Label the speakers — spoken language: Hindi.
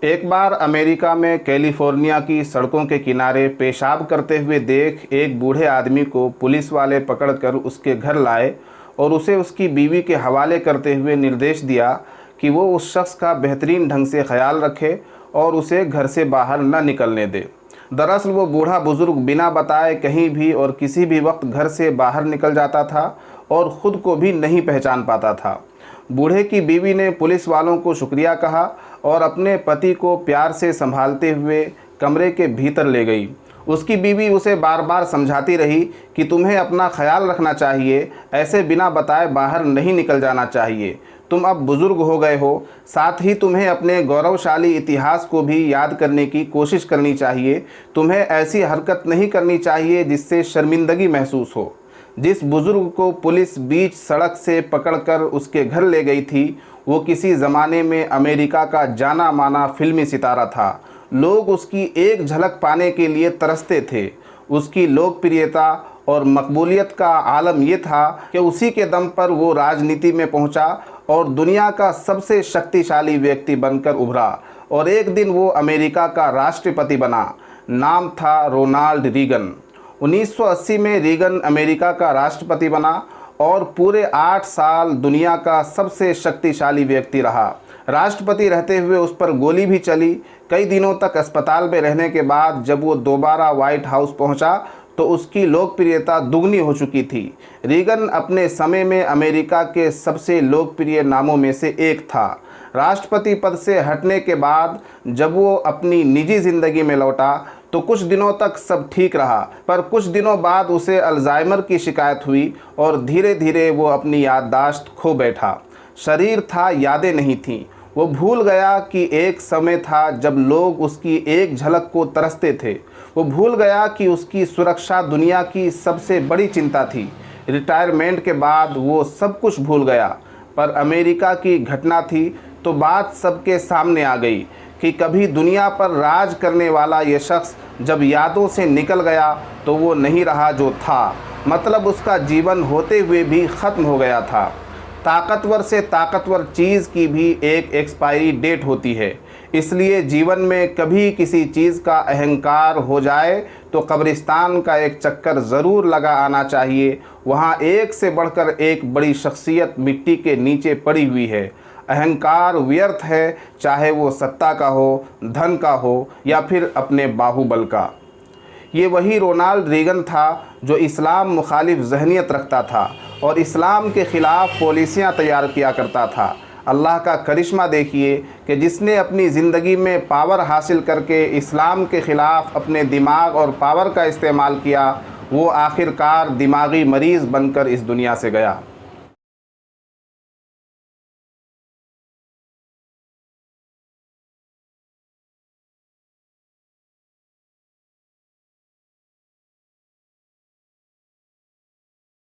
Speaker 1: एक बार अमेरिका में कैलिफोर्निया की सड़कों के किनारे पेशाब करते हुए देख एक बूढ़े आदमी को पुलिस वाले पकड़कर उसके घर लाए और उसे उसकी बीवी के हवाले करते हुए निर्देश दिया कि वो उस शख्स का बेहतरीन ढंग से ख्याल रखे और उसे घर से बाहर न निकलने दे। दरअसल वो बूढ़ा बुजुर्ग बिना बताए कहीं भी और किसी भी वक्त घर से बाहर निकल जाता था और ख़ुद को भी नहीं पहचान पाता था। बूढ़े की बीवी ने पुलिस वालों को शुक्रिया कहा और अपने पति को प्यार से संभालते हुए कमरे के भीतर ले गई। उसकी बीवी उसे बार बार समझाती रही कि तुम्हें अपना ख्याल रखना चाहिए, ऐसे बिना बताए बाहर नहीं निकल जाना चाहिए। तुम अब बुज़ुर्ग हो गए हो, साथ ही तुम्हें अपने गौरवशाली इतिहास को भी याद करने की कोशिश करनी चाहिए। तुम्हें ऐसी हरकत नहीं करनी चाहिए जिससे शर्मिंदगी महसूस हो। जिस बुज़ुर्ग को पुलिस बीच सड़क से पकड़कर उसके घर ले गई थी, वो किसी ज़माने में अमेरिका का जाना माना फिल्मी सितारा था। लोग उसकी एक झलक पाने के लिए तरसते थे। उसकी लोकप्रियता और मकबूलियत का आलम ये था कि उसी के दम पर वो राजनीति में पहुंचा और दुनिया का सबसे शक्तिशाली व्यक्ति बनकर उभरा और एक दिन वो अमेरिका का राष्ट्रपति बना। नाम था रोनाल्ड रीगन। 1980 में रीगन अमेरिका का राष्ट्रपति बना और पूरे 8 साल दुनिया का सबसे शक्तिशाली व्यक्ति रहा। राष्ट्रपति रहते हुए उस पर गोली भी चली। कई दिनों तक अस्पताल में रहने के बाद जब वो दोबारा व्हाइट हाउस पहुंचा तो उसकी लोकप्रियता दुगनी हो चुकी थी। रीगन अपने समय में अमेरिका के सबसे लोकप्रिय नामों में से एक था। राष्ट्रपति पद से हटने के बाद जब वो अपनी निजी ज़िंदगी में लौटा तो कुछ दिनों तक सब ठीक रहा, पर कुछ दिनों बाद उसे अल्जाइमर की शिकायत हुई और धीरे धीरे वो अपनी याददाश्त खो बैठा। शरीर था, यादें नहीं थीं। वो भूल गया कि एक समय था जब लोग उसकी एक झलक को तरसते थे। वो भूल गया कि उसकी सुरक्षा दुनिया की सबसे बड़ी चिंता थी। रिटायरमेंट के बाद वो सब कुछ भूल गया, पर अमेरिका की घटना थी तो बात सबके सामने आ गई कि कभी दुनिया पर राज करने वाला ये शख्स जब यादों से निकल गया तो वो नहीं रहा जो था। मतलब उसका जीवन होते हुए भी ख़त्म हो गया था। ताकतवर से ताकतवर चीज़ की भी एक एक्सपायरी डेट होती है, इसलिए जीवन में कभी किसी चीज़ का अहंकार हो जाए तो कब्रिस्तान का एक चक्कर ज़रूर लगा आना चाहिए। वहाँ एक से बढ़कर एक बड़ी शख्सियत मिट्टी के नीचे पड़ी हुई है। अहंकार व्यर्थ है, चाहे वो सत्ता का हो, धन का हो या फिर अपने बाहुबल का। ये वही रोनाल्ड रीगन था जो इस्लाम मुखालिफ जहनियत रखता था और इस्लाम के ख़िलाफ़ पॉलिसियाँ तैयार किया करता था। अल्लाह का करिश्मा देखिए कि जिसने अपनी ज़िंदगी में पावर हासिल करके इस्लाम के ख़िलाफ़ अपने दिमाग और पावर का इस्तेमाल किया, वो आखिरकार दिमागी मरीज़ बनकर इस दुनिया से गया।